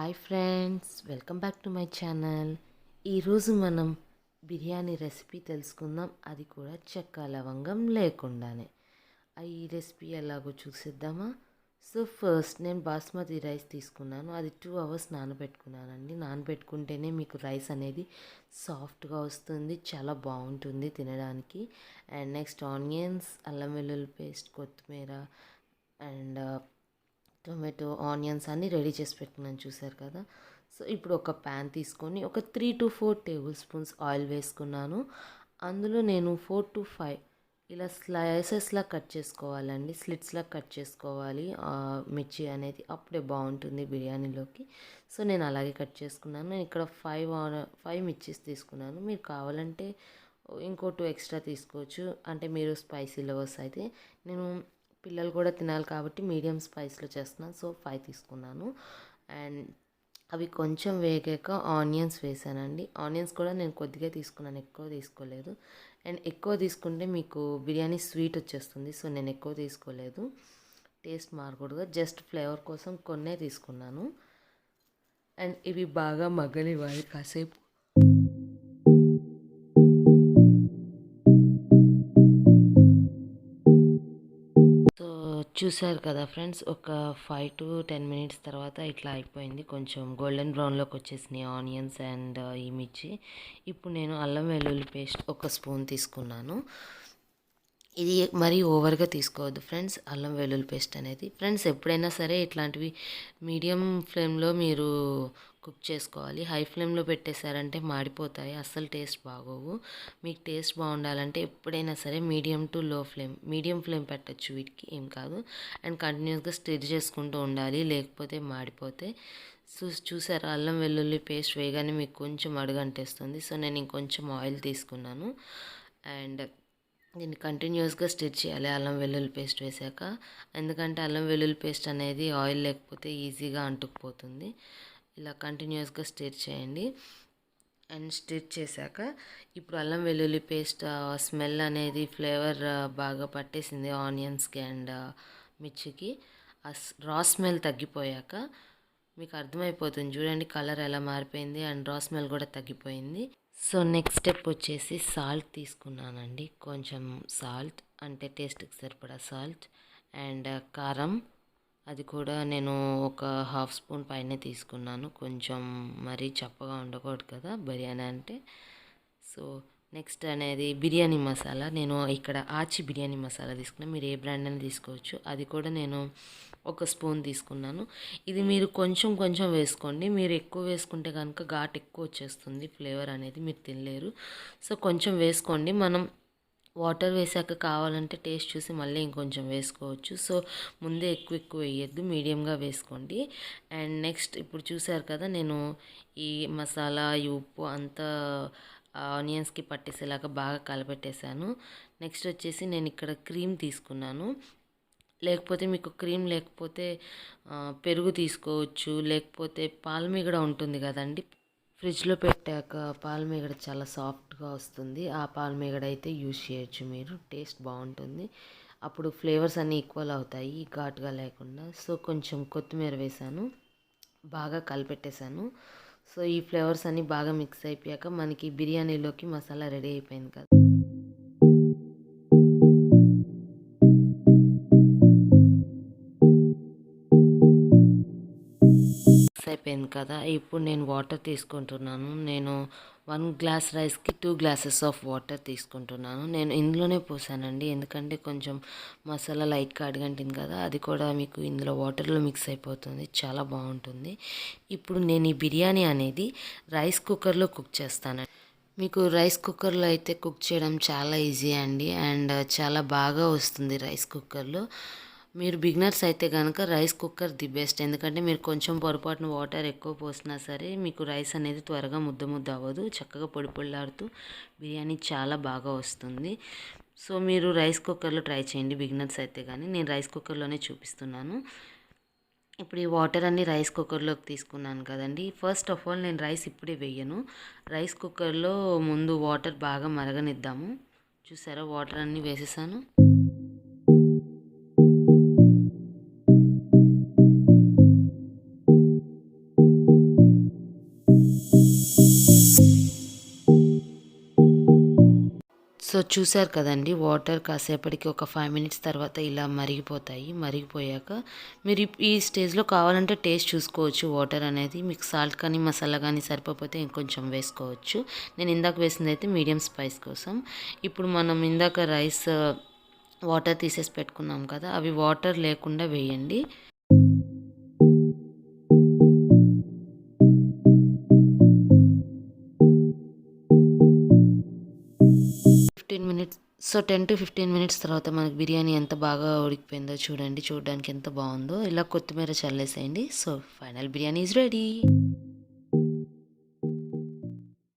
Hi friends, welcome back to my channel. ఈరోజు మనం biryani recipe తెలుసుకుందాం, అది కూడా చెక్క లవంగం లేకుండానే. ఈ రెసిపీ ఎలాగో చూసేద్దామా. సో ఫస్ట్ నేను బాస్మతి రైస్ తీసుకున్నాను, అది 2 అవర్స్ నానబెట్టుకున్నానండి. నానబెట్టుకుంటేనే మీకు రైస్ అనేది సాఫ్ట్గా వస్తుంది, చాలా బాగుంటుంది తినడానికి. అండ్ నెక్స్ట్ ఆనియన్స్, అల్లం వెల్లుల్లి పేస్ట్, కొత్తిమీర అండ్ టొమాటో, ఆనియన్స్ అన్నీ రెడీ చేసి పెట్టుకున్నాను, చూసారు కదా. సో ఇప్పుడు ఒక ప్యాన్ తీసుకొని ఒక 3 to 4 టేబుల్ స్పూన్స్ ఆయిల్ వేసుకున్నాను. అందులో నేను 4 to 5 ఇలా స్లైసెస్లా కట్ చేసుకోవాలండి, స్లిట్స్లా కట్ చేసుకోవాలి మిర్చి అనేది, అప్పుడే బాగుంటుంది బిర్యానీలోకి. సో నేను అలాగే కట్ చేసుకున్నాను. నేను ఇక్కడ 5 మిర్చీస్ తీసుకున్నాను. మీరు కావాలంటే ఇంకో 2 ఎక్స్ట్రా తీసుకోవచ్చు, అంటే మీరు స్పైసీ లవర్స్ అయితే. నేను పిల్లలు కూడా తినాలి కాబట్టి మీడియం స్పైస్లో చేస్తున్నాను, సో 5 తీసుకున్నాను. అండ్ అవి కొంచెం వేగాక ఆనియన్స్ వేసానండి. ఆనియన్స్ కూడా నేను కొద్దిగా తీసుకున్నాను, ఎక్కువ తీసుకోలేదు. అండ్ ఎక్కువ తీసుకుంటే మీకు బిర్యానీ స్వీట్ వచ్చేస్తుంది, సో నేను ఎక్కువ తీసుకోలేదు, టేస్ట్ మారకూడదు, జస్ట్ ఫ్లేవర్ కోసం కొన్నే తీసుకున్నాను. అండ్ ఇవి బాగా మగ్గనివ్వాలి కాసేపు. చూసారు కదా ఫ్రెండ్స్, ఒక 5 to 10 మినిట్స్ తర్వాత ఇట్లా అయిపోయింది, కొంచెం గోల్డెన్ బ్రౌన్లోకి వచ్చేసినాయి ఆనియన్స్ అండ్ ఈ మిర్చి. ఇప్పుడు నేను అల్లం వెల్లుల్లి పేస్ట్ 1 స్పూన్ తీసుకున్నాను. ఇది మరీ ఓవర్గా తీసుకోవద్దు ఫ్రెండ్స్, అల్లం వెల్లుల్లి పేస్ట్ అనేది. ఫ్రెండ్స్ ఎప్పుడైనా సరే ఇట్లాంటివి మీడియం ఫ్లేమ్లో మీరు కుక్ చేసుకోవాలి. హై ఫ్లేమ్లో పెట్టేశారంటే మాడిపోతాయి, అస్సలు టేస్ట్ బాగోవు. మీకు టేస్ట్ బాగుండాలంటే ఎప్పుడైనా సరే మీడియం ఫ్లేమ్ పెట్టచ్చు, వీటికి ఏం కాదు. అండ్ కంటిన్యూస్గా స్టిర్ చేసుకుంటూ ఉండాలి, లేకపోతే మాడిపోతే. చూసారా, అల్లం వెల్లుల్లి పేస్ట్ వేయగానే మీకు కొంచెం అడుగంటేస్తుంది. సో నేను ఇంకొంచెం ఆయిల్ తీసుకున్నాను అండ్ దీన్ని కంటిన్యూస్గా స్టిర్ చేయాలి అల్లం వెల్లుల్లి పేస్ట్ వేసాక, ఎందుకంటే అల్లం వెల్లుల్లి పేస్ట్ అనేది ఆయిల్ లేకపోతే ఈజీగా అంటుకుపోతుంది. ఇలా కంటిన్యూస్గా స్టిర్ చేయండి. అండ్ స్టిర్ చేశాక ఇప్పుడు అల్లం వెల్లుల్లి పేస్ట్ స్మెల్ అనేది, ఫ్లేవర్ బాగా పట్టేసింది ఆనియన్స్కి అండ్ మిర్చికి. ఆ రా స్మెల్ తగ్గిపోయాక మీకు అర్థమైపోతుంది, చూడండి కలర్ ఎలా మారిపోయింది అండ్ రా స్మెల్ కూడా తగ్గిపోయింది. సో నెక్స్ట్ స్టెప్ వచ్చేసి సాల్ట్ తీసుకున్నానండి, కొంచెం సాల్ట్ అంటే టేస్ట్కి సరిపడా సాల్ట్. అండ్ కారం, అది కూడా నేను ఒక 1/2 స్పూన్ పైనే తీసుకున్నాను, కొంచెం మరీ చప్పగా ఉండకూడదు కదా బిర్యానీ అంటే. సో నెక్స్ట్ అనేది బిర్యానీ మసాలా, నేను ఇక్కడ ఆచి బిర్యానీ మసాలా తీసుకున్నాను, మీరు ఏ బ్రాండ్ అని తీసుకోవచ్చు. అది కూడా నేను 1 స్పూన్ తీసుకున్నాను. ఇది మీరు కొంచెం కొంచెం వేసుకోండి, మీరు ఎక్కువ వేసుకుంటే కనుక ఘాట్ ఎక్కువ వచ్చేస్తుంది, ఫ్లేవర్ అనేది మీరు తినలేరు. సో కొంచెం వేసుకోండి, మనం వాటర్ వేసాక కావాలంటే టేస్ట్ చూసి మళ్ళీ ఇంకొంచెం వేసుకోవచ్చు. సో ముందే ఎక్కువ వేయద్దు, మీడియంగా వేసుకోండి. అండ్ నెక్స్ట్ ఇప్పుడు చూసారు కదా, నేను ఈ మసాలా, ఈ ఉప్పు అంతా ఆనియన్స్కి పట్టేసేలాగా బాగా కలపెట్టేశాను. నెక్స్ట్ వచ్చేసి నేను ఇక్కడ క్రీమ్ తీసుకున్నాను, లేకపోతే మీకు క్రీమ్ లేకపోతే పెరుగు తీసుకోవచ్చు, లేకపోతే పాలమీగడ ఉంటుంది కదండి, ఫ్రిడ్జ్లో పెట్టాక పాలమీగడ చాలా సాఫ్ట్గా వస్తుంది, ఆ పాలమీగడ అయితే యూజ్ చేయొచ్చు మీరు, టేస్ట్ బాగుంటుంది. అప్పుడు ఫ్లేవర్స్ అన్నీ ఈక్వల్ అవుతాయి, ఘాటుగా లేకుండా. సో కొంచెం కొత్తిమీర వేసాను, బాగా కలిపెట్టేశాను. సో ఈ ఫ్లేవర్స్ అన్నీ బాగా మిక్స్ అయిపోయాక మనకి బిర్యానీలోకి మసాలా రెడీ అయిపోయింది కదా. అయిపోయింది కదా, ఇప్పుడు నేను వాటర్ తీసుకుంటున్నాను. నేను 1 గ్లాస్ రైస్కి 2 గ్లాసెస్ ఆఫ్ వాటర్ తీసుకుంటున్నాను. నేను ఇందులోనే పోసానండి, ఎందుకంటే కొంచెం మసాలా లైట్గా అడగంటింది కదా, అది కూడా మీకు ఇందులో వాటర్లో మిక్స్ అయిపోతుంది, చాలా బాగుంటుంది. ఇప్పుడు నేను ఈ బిర్యానీ అనేది రైస్ కుక్కర్లో కుక్ చేస్తాను. మీకు రైస్ కుక్కర్లో అయితే కుక్ చేయడం చాలా ఈజీ అండి, అండ్ చాలా బాగా వస్తుంది రైస్ కుక్కర్లో. మీరు బిగినర్స్ అయితే కనుక రైస్ కుక్కర్ ది బెస్ట్, ఎందుకంటే మీరు కొంచెం పొరపాటున వాటర్ ఎక్కువ పోసినా సరే మీకు రైస్ అనేది త్వరగా ముద్ద అవ్వదు, చక్కగా పొడి పొడిలాడుతూ బిర్యానీ చాలా బాగా వస్తుంది. సో మీరు రైస్ కుక్కర్లో ట్రై చేయండి బిగినర్స్ అయితే, కానీ నేను రైస్ కుక్కర్లోనే చూపిస్తున్నాను. ఇప్పుడు ఈ వాటర్ అన్ని రైస్ కుక్కర్లోకి తీసుకున్నాను కదండి. ఫస్ట్ ఆఫ్ ఆల్ నేను రైస్ ఇప్పుడే వేయను, రైస్ కుక్కర్లో ముందు వాటర్ బాగా మరగనిద్దాము. చూసారా, వాటర్ అన్నీ వేసేసాను. సో చూసారు కదండి, వాటర్ కాసేపటికి ఒక 5 మినిట్స్ తర్వాత ఇలా మరిగిపోతాయి. మరిగిపోయాక మీరు ఈ స్టేజ్లో కావాలంటే టేస్ట్ చూసుకోవచ్చు. వాటర్ అనేది మీకు సాల్ట్ కానీ మసాలా కానీ సరిపోతే ఇంకొంచెం వేసుకోవచ్చు. నేను ఇందాక వేసింది అయితే మీడియం స్పైస్ కోసం. ఇప్పుడు మనం ఇందాక రైస్ వాటర్ తీసేసి పెట్టుకున్నాం కదా, అవి వాటర్ లేకుండా వేయండి. 15 మినిట్స్ 10 to 15 మినిట్స్ తర్వాత మనకి బిర్యానీ ఎంత బాగా ఉడికిపోయిందో చూడండి. చూడడానికి ఎంత బాగుందో. ఇలా కొత్తిమీర చల్లేసేయండి. So final biryani is ready.